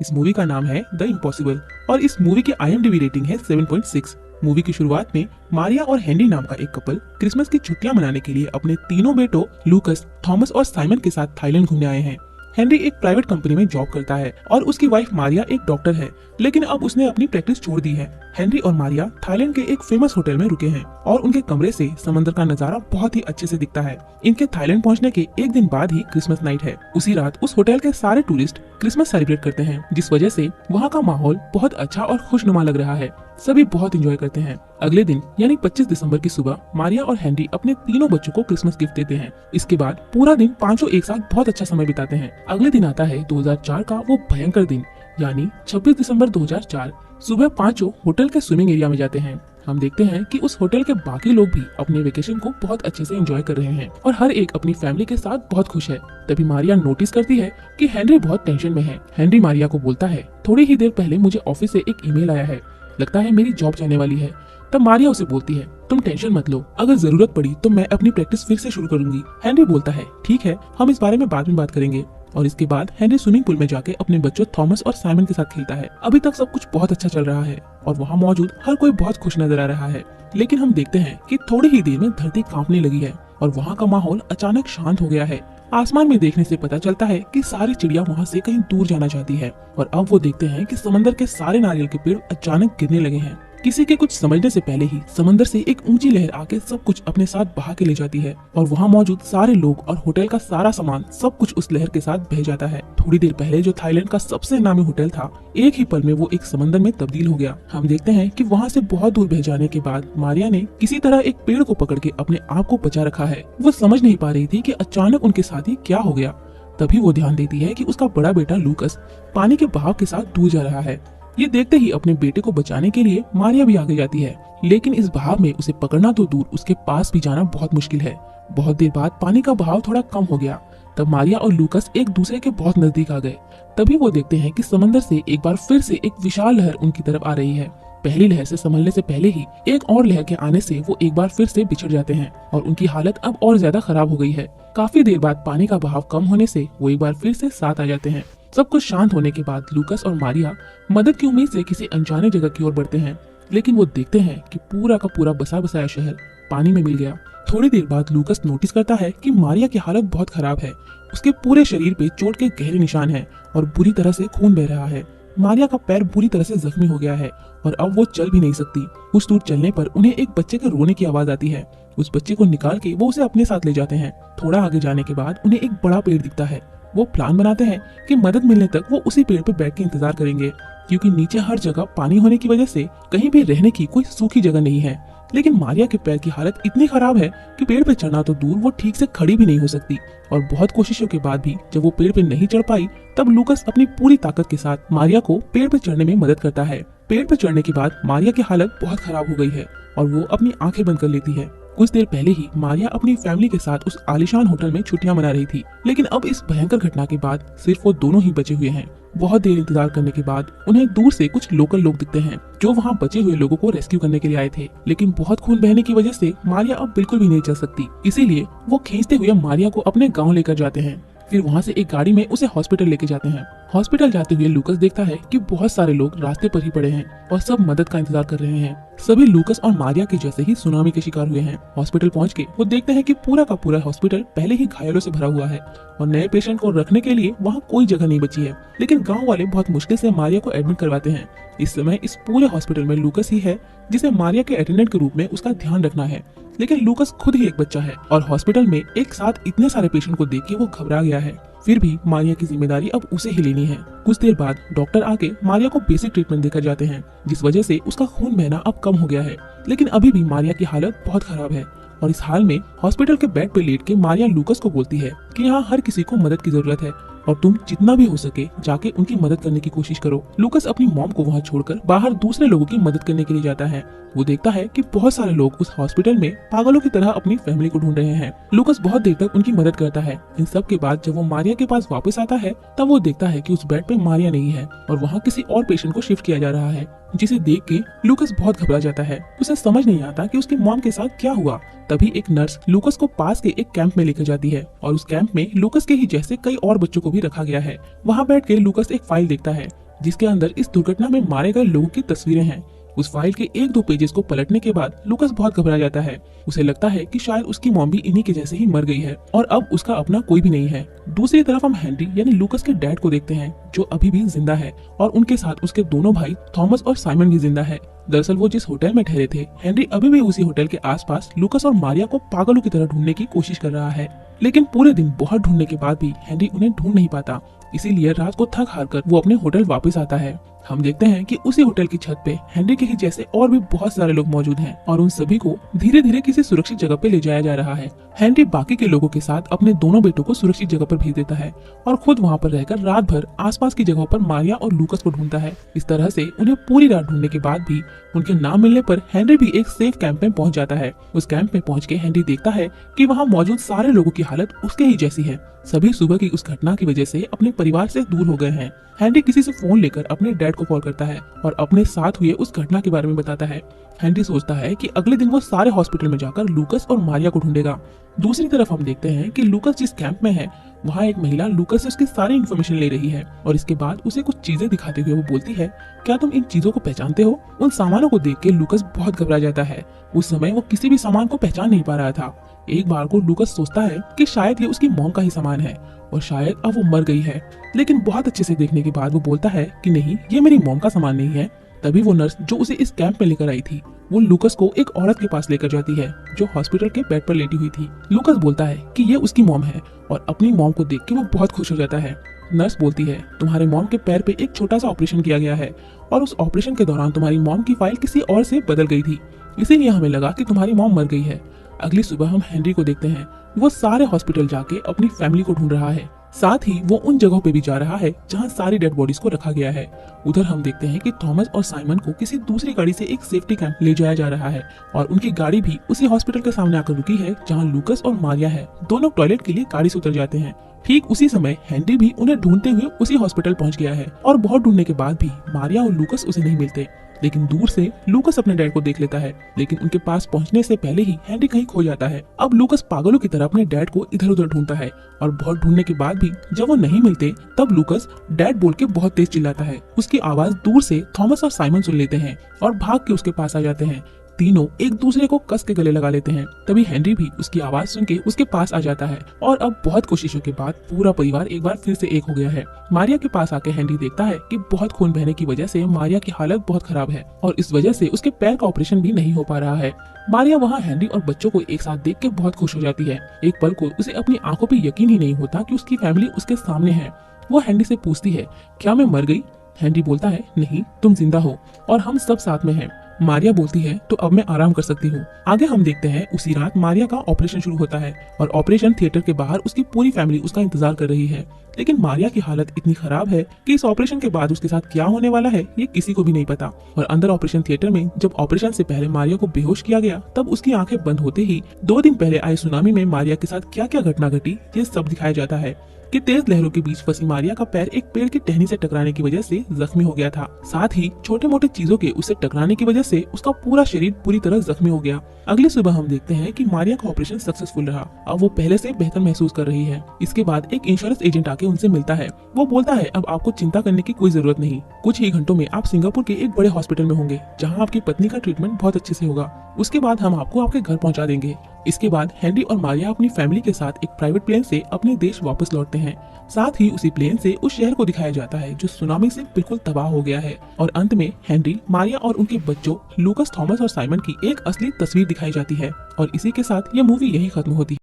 इस मूवी का नाम है द इम्पॉसिबल और इस मूवी की IMDb रेटिंग है 7.6। मूवी की शुरुआत में मारिया और हेनरी नाम का एक कपल क्रिसमस की छुट्टियां मनाने के लिए अपने तीनों बेटों लूकस, थॉमस और साइमन के साथ थाईलैंड घूमने आए हैं। हेनरी एक प्राइवेट कंपनी में जॉब करता है और उसकी वाइफ मारिया एक डॉक्टर है, लेकिन अब उसने अपनी प्रैक्टिस छोड़ दी है। हेनरी और मारिया थाईलैंड के एक फेमस होटल में रुके हैं और उनके कमरे से समंदर का नजारा बहुत ही अच्छे से दिखता है। इनके थाईलैंड पहुंचने के एक दिन बाद ही क्रिसमस नाइट है। उसी रात उस होटल के सारे टूरिस्ट क्रिसमस सेलिब्रेट करते हैं, जिस वजह से वहाँ का माहौल बहुत अच्छा और खुशनुमा लग रहा है। सभी बहुत एंजॉय करते हैं। अगले दिन यानी 25 दिसंबर की सुबह मारिया और हेनरी अपने तीनों बच्चों को क्रिसमस गिफ्ट देते हैं। इसके बाद पूरा दिन पांचों एक साथ बहुत अच्छा समय बिताते हैं। अगले दिन आता है 2004 का वो भयंकर दिन, यानी 26 दिसंबर 2004। सुबह पांचों होटल के स्विमिंग एरिया में जाते हैं। हम देखते हैं कि उस होटल के बाकी लोग भी अपने वेकेशन को बहुत अच्छे से एंजॉय कर रहे हैं और हर एक अपनी फैमिली के साथ बहुत खुश है। तभी मारिया नोटिस करती है कि हेनरी बहुत टेंशन में है। हेनरी मारिया को बोलता है, थोड़ी ही देर पहले मुझे ऑफिस से एक ईमेल आया है, लगता है मेरी जॉब जाने वाली है। तब मारिया उसे बोलती है, तुम टेंशन मत लो, अगर जरूरत पड़ी तो मैं अपनी प्रैक्टिस फिर से शुरू करूंगी। हेनरी बोलता है, ठीक है, हम इस बारे में बाद में बात करेंगे। और इसके बाद हेनरी स्विमिंग पूल में जाके अपने बच्चों थॉमस और साइमन के साथ खेलता है। अभी तक सब कुछ बहुत अच्छा चल रहा है और वहाँ मौजूद हर कोई बहुत खुश नजर आ रहा है। लेकिन हम देखते हैं कि थोड़ी ही देर में धरती कांपने लगी है और वहाँ का माहौल अचानक शांत हो गया है। आसमान में देखने से पता चलता है कि सारी चिड़िया वहाँ से कहीं दूर जाना चाहती है और अब वो देखते हैं कि समंदर के सारे नारियल के पेड़ अचानक गिरने लगे हैं। किसी के कुछ समझने से पहले ही समंदर से एक ऊंची लहर आके सब कुछ अपने साथ बहा के ले जाती है और वहाँ मौजूद सारे लोग और होटल का सारा सामान सब कुछ उस लहर के साथ बह जाता है। थोड़ी देर पहले जो थाईलैंड का सबसे नामी होटल था, एक ही पल में वो एक समंदर में तब्दील हो गया। हम देखते हैं कि वहाँ से बहुत दूर बह जाने के बाद मारिया ने किसी तरह एक पेड़ को पकड़ के अपने आप को बचा रखा है। वो समझ नहीं पा रही थी कि अचानक उनके साथ ही क्या हो गया। तभी वो ध्यान देती है कि उसका बड़ा बेटा लूकस पानी के बहाव के साथ डूब जा रहा है। ये देखते ही अपने बेटे को बचाने के लिए मारिया भी आगे जाती है, लेकिन इस बहाव में उसे पकड़ना तो दूर, उसके पास भी जाना बहुत मुश्किल है। बहुत देर बाद पानी का बहाव थोड़ा कम हो गया। तब मारिया और लूकस एक दूसरे के बहुत नजदीक आ गए। तभी वो देखते हैं कि समंदर से एक बार फिर से एक विशाल लहर उनकी तरफ आ रही है। पहली लहर से संभलने से पहले ही एक और लहर के आने से वो एक बार फिर से बिछड़ जाते हैं और उनकी हालत अब और ज्यादा खराब हो गई है। काफी देर बाद पानी का बहाव कम होने से वो एक बार फिर से साथ आ जाते हैं। सब कुछ शांत होने के बाद लूकस और मारिया मदद की उम्मीद से किसी अनजाने जगह की ओर बढ़ते हैं, लेकिन वो देखते हैं कि पूरा का पूरा बसा बसाया शहर पानी में मिल गया। थोड़ी देर बाद लूकस नोटिस करता है कि मारिया की हालत बहुत खराब है। उसके पूरे शरीर पे चोट के गहरे निशान हैं और बुरी तरह से खून बह रहा है। मारिया का पैर बुरी तरह से जख्मी हो गया है और अब वो चल भी नहीं सकती। कुछ दूर चलने पर उन्हें एक बच्चे के रोने की आवाज आती है। उस बच्चे को निकाल के वो उसे अपने साथ ले जाते हैं। थोड़ा आगे जाने के बाद उन्हें एक बड़ा पेड़ दिखता है। वो प्लान बनाते हैं कि मदद मिलने तक वो उसी पेड़ पर बैठ के इंतजार करेंगे, क्योंकि नीचे हर जगह पानी होने की वजह से कहीं भी रहने की कोई सूखी जगह नहीं है। लेकिन मारिया के पैर की हालत इतनी खराब है कि पेड़ पे चढ़ना तो दूर, वो ठीक से खड़ी भी नहीं हो सकती। और बहुत कोशिशों के बाद भी जब वो पेड़ पे नहीं चढ़ पाई, तब लूकस अपनी पूरी ताकत के साथ मारिया को पेड़ पे चढ़ने में मदद करता है। पेड़ पे चढ़ने के बाद मारिया की हालत बहुत खराब हो गई है और वो अपनी आंखें बंद कर लेती है। कुछ देर पहले ही मारिया अपनी फैमिली के साथ उस आलीशान होटल में छुट्टियां मना रही थी, लेकिन अब इस भयंकर घटना के बाद सिर्फ वो दोनों ही बचे हुए हैं। बहुत देर इंतजार करने के बाद उन्हें दूर से कुछ लोकल लोग दिखते हैं जो वहाँ बचे हुए लोगों को रेस्क्यू करने के लिए आए थे, लेकिन बहुत खून बहने की वजह से मारिया अब बिल्कुल भी नहीं चल सकती। इसीलिए वो खींचते हुए मारिया को अपने गाँव लेकर जाते हैं। फिर वहाँ से एक गाड़ी में उसे हॉस्पिटल लेके जाते हैं। हॉस्पिटल जाते हुए लूकस देखता है कि बहुत सारे लोग रास्ते पर ही पड़े हैं और सब मदद का इंतजार कर रहे हैं। सभी लूकस और मारिया के जैसे ही सुनामी के शिकार हुए हैं। हॉस्पिटल पहुंच के वो देखते हैं कि पूरा का पूरा हॉस्पिटल पहले ही घायलों से भरा हुआ है और नए पेशेंट को रखने के लिए वहाँ कोई जगह नहीं बची है। लेकिन गाँव वाले बहुत मुश्किल से मारिया को एडमिट करवाते हैं। इस समय इस पूरे हॉस्पिटल में लूकस ही है जिसे मारिया के अटेंडेंट के रूप में उसका ध्यान रखना है। लेकिन लूकस खुद ही एक बच्चा है और हॉस्पिटल में एक साथ इतने सारे पेशेंट को देख के वो घबरा गया है। फिर भी मारिया की जिम्मेदारी अब उसे ही लेनी है। कुछ देर बाद डॉक्टर आके मारिया को बेसिक ट्रीटमेंट देकर जाते हैं, जिस वजह से उसका खून बहना अब कम हो गया है। लेकिन अभी भी मारिया की हालत बहुत खराब है और इस हाल में हॉस्पिटल के बेड पे लेट के मारिया लूकस को बोलती है कि यहाँ हर किसी को मदद की जरूरत है और तुम जितना भी हो सके जाके उनकी मदद करने की कोशिश करो। लूकस अपनी मॉम को वहाँ छोड़कर बाहर दूसरे लोगों की मदद करने के लिए जाता है। वो देखता है कि बहुत सारे लोग उस हॉस्पिटल में पागलों की तरह अपनी फैमिली को ढूंढ रहे हैं। लूकस बहुत देर तक उनकी मदद करता है। इन सब के बाद जब वो मारिया के पास वापस आता है, तब वो देखता है कि उस बेड पे मारिया नहीं है और वहाँ किसी और पेशेंट को शिफ्ट किया जा रहा है, जिसे देख के लूकस बहुत घबरा जाता है। उसे समझ नहीं आता कि उसकी मॉम के साथ क्या हुआ। तभी एक नर्स लूकस को पास के एक कैंप में लेकर जाती है और उस कैंप में लूकस के ही जैसे कई और बच्चों को भी रखा गया है। वहाँ बैठ के लूकस एक फाइल देखता है जिसके अंदर इस दुर्घटना में मारे गए लोगों की तस्वीरें हैं। उस फाइल के एक दो पेजेस को पलटने के बाद लूकस बहुत घबरा जाता है। उसे लगता है कि शायद उसकी मॉम भी इन्हीं के जैसे ही मर गई है और अब उसका अपना कोई भी नहीं है। दूसरी तरफ हम हेनरी यानी लूकस के डैड को देखते हैं, जो अभी भी जिंदा है और उनके साथ उसके दोनों भाई थॉमस और साइमन भी जिंदा है। दरअसल वो जिस होटल में ठहरे थे, हेनरी अभी भी उसी होटल के आसपास लूकस और मारिया को पागलों की तरह ढूंढने की कोशिश कर रहा है। लेकिन पूरे दिन बहुत ढूंढने के बाद भी हेनरी उन्हें ढूंढ नहीं पाता। इसीलिए रात को थक हार कर वो अपने होटल वापस आता है। हम देखते हैं कि उसी होटल की छत पे हेनरी के ही जैसे और भी बहुत सारे लोग मौजूद हैं और उन सभी को धीरे धीरे किसी सुरक्षित जगह पे ले जाया जा रहा है। हेनरी बाकी के लोगों के साथ अपने दोनों बेटों को सुरक्षित जगह पर भेज देता है और खुद वहाँ पर रहकर रात भर आसपास की जगहों पर मारिया और लूकस को ढूंढता है। इस तरह से उन्हें पूरी रात ढूंढने के बाद भी उनके ना मिलने पर हेनरी भी एक सेफ कैंप में पहुंच जाता है। उस कैंप में पहुंच के हेनरी देखता है कि वहाँ मौजूद सारे लोगों की हालत उसके ही जैसी है। सभी सुबह की उस घटना की वजह से अपने परिवार से दूर हो गए हैं। हेनरी किसी से फोन लेकर अपने डैड को कॉल करता है और अपने साथ हुए उस घटना के बारे में बताता है। हेनरी सोचता है कि अगले दिन वो सारे हॉस्पिटल में जाकर लूकस और मारिया को ढूंढेगा। दूसरी तरफ हम देखते हैं कि लूकस जिस कैंप में है, वहाँ एक महिला लूकस से उसकी सारी इन्फॉर्मेशन ले रही है और इसके बाद उसे कुछ चीजें दिखाते हुए वो बोलती है, क्या तुम इन चीजों को पहचानते हो? उन सामानों को देख के लूकस बहुत घबरा जाता है। उस समय वो किसी भी सामान को पहचान नहीं पा रहा था। एक बार को लूकस सोचता है कि शायद ये उसकी मॉम का ही सामान है और शायद अब वो मर गई है, लेकिन बहुत अच्छे से देखने के बाद वो बोलता है कि नहीं, ये मेरी मॉम का सामान नहीं है। तभी वो नर्स जो उसे इस कैंप में लेकर आई थी, वो लूकस को एक औरत के पास लेकर जाती है जो हॉस्पिटल के बेड पर लेटी हुई थी। लूकस बोलता है कि ये उसकी मॉम है और अपनी मॉम को देख के वो बहुत खुश हो जाता है। नर्स बोलती है, तुम्हारे मॉम के पैर पे एक छोटा सा ऑपरेशन किया गया है और उस ऑपरेशन के दौरान तुम्हारी मॉम की फाइल किसी और से बदल गई थी, इसीलिए हमें लगा कि तुम्हारी मॉम मर गई है। अगली सुबह हम हेनरी को देखते हैं, वो सारे हॉस्पिटल जाके अपनी फैमिली को ढूंढ रहा है। साथ ही वो उन जगहों पे भी जा रहा है जहां सारी डेड बॉडीज को रखा गया है। उधर हम देखते हैं कि थॉमस और साइमन को किसी दूसरी गाड़ी से एक सेफ्टी कैंप ले जाया जा रहा है और उनकी गाड़ी भी उसी हॉस्पिटल के सामने आकर रुकी है जहां लूकस और मारिया है। दोनों टॉयलेट के लिए गाड़ी से उतर जाते हैं। ठीक उसी समय हेनरी भी उन्हें ढूंढते हुए उसी हॉस्पिटल पहुंच गया है और बहुत ढूंढने के बाद भी मारिया और लूकस उसे नहीं मिलते। लेकिन दूर से लूकस अपने डैड को देख लेता है, लेकिन उनके पास पहुंचने से पहले ही हेनरी कहीं खो जाता है। अब लूकस पागलों की तरह अपने डैड को इधर उधर ढूंढता है और बहुत ढूंढने के बाद भी जब वो नहीं मिलते, तब लूकस डैड बोल के बहुत तेज चिल्लाता है। उसकी आवाज दूर से थॉमस और साइमन सुन लेते हैं और भाग के उसके पास आ जाते हैं। तीनों एक दूसरे को कस के गले लगा लेते हैं। तभी हेनरी भी उसकी आवाज सुन के उसके पास आ जाता है और अब बहुत कोशिशों के बाद पूरा परिवार एक बार फिर से एक हो गया है। मारिया के पास आके हेनरी देखता है कि बहुत खून बहने की वजह से मारिया की हालत बहुत खराब है और इस वजह से उसके पैर का ऑपरेशन भी नहीं हो पा रहा है। मारिया वहाँ हेनरी और बच्चों को एक साथ देख के बहुत खुश हो जाती है। एक पल को उसे अपनी आंखों पे यकीन ही नहीं होता कि उसकी फैमिली उसके सामने है। वो हेनरी से पूछती है, क्या मैं मर गई? हेनरी बोलता है, नहीं, तुम जिंदा हो और हम सब साथ में हैं। मारिया बोलती है, तो अब मैं आराम कर सकती हूँ। आगे हम देखते हैं उसी रात मारिया का ऑपरेशन शुरू होता है और ऑपरेशन थिएटर के बाहर उसकी पूरी फैमिली उसका इंतजार कर रही है। लेकिन मारिया की हालत इतनी खराब है कि इस ऑपरेशन के बाद उसके साथ क्या होने वाला है ये किसी को भी नहीं पता। और अंदर ऑपरेशन थिएटर में जब ऑपरेशन से पहले मारिया को बेहोश किया गया, तब उसकी आंखें बंद होते ही 2 दिन पहले आए सुनामी में मारिया के साथ क्या क्या घटना घटी ये सब दिखाया जाता है कि तेज लहरों के बीच फंसी मारिया का पैर एक पेड़ की टहनी से टकराने की वजह से जख्मी हो गया था। साथ ही छोटे मोटे चीजों के उससे टकराने की वजह से उसका पूरा शरीर पूरी तरह जख्मी हो गया। अगली सुबह हम देखते हैं कि मारिया का ऑपरेशन सक्सेसफुल रहा। अब वो पहले से बेहतर महसूस कर रही है। इसके बाद एक इंश्योरेंस एजेंट आके उनसे मिलता है। वो बोलता है, अब आपको चिंता करने की कोई जरूरत नहीं, कुछ ही घंटों में आप सिंगापुर के एक बड़े हॉस्पिटल में होंगे जहाँ आपकी पत्नी का ट्रीटमेंट बहुत अच्छे से होगा। उसके बाद हम आपको आपके घर पहुँचा देंगे। इसके बाद हेनरी और मारिया अपनी फैमिली के साथ एक प्राइवेट प्लेन से अपने देश वापस लौटते हैं। साथ ही उसी प्लेन से उस शहर को दिखाया जाता है जो सुनामी से बिल्कुल तबाह हो गया है और अंत में हेनरी, मारिया और उनके बच्चों लूकस, थॉमस और साइमन की एक असली तस्वीर दिखाई जाती है और इसी के साथ ये मूवी यही खत्म होती है।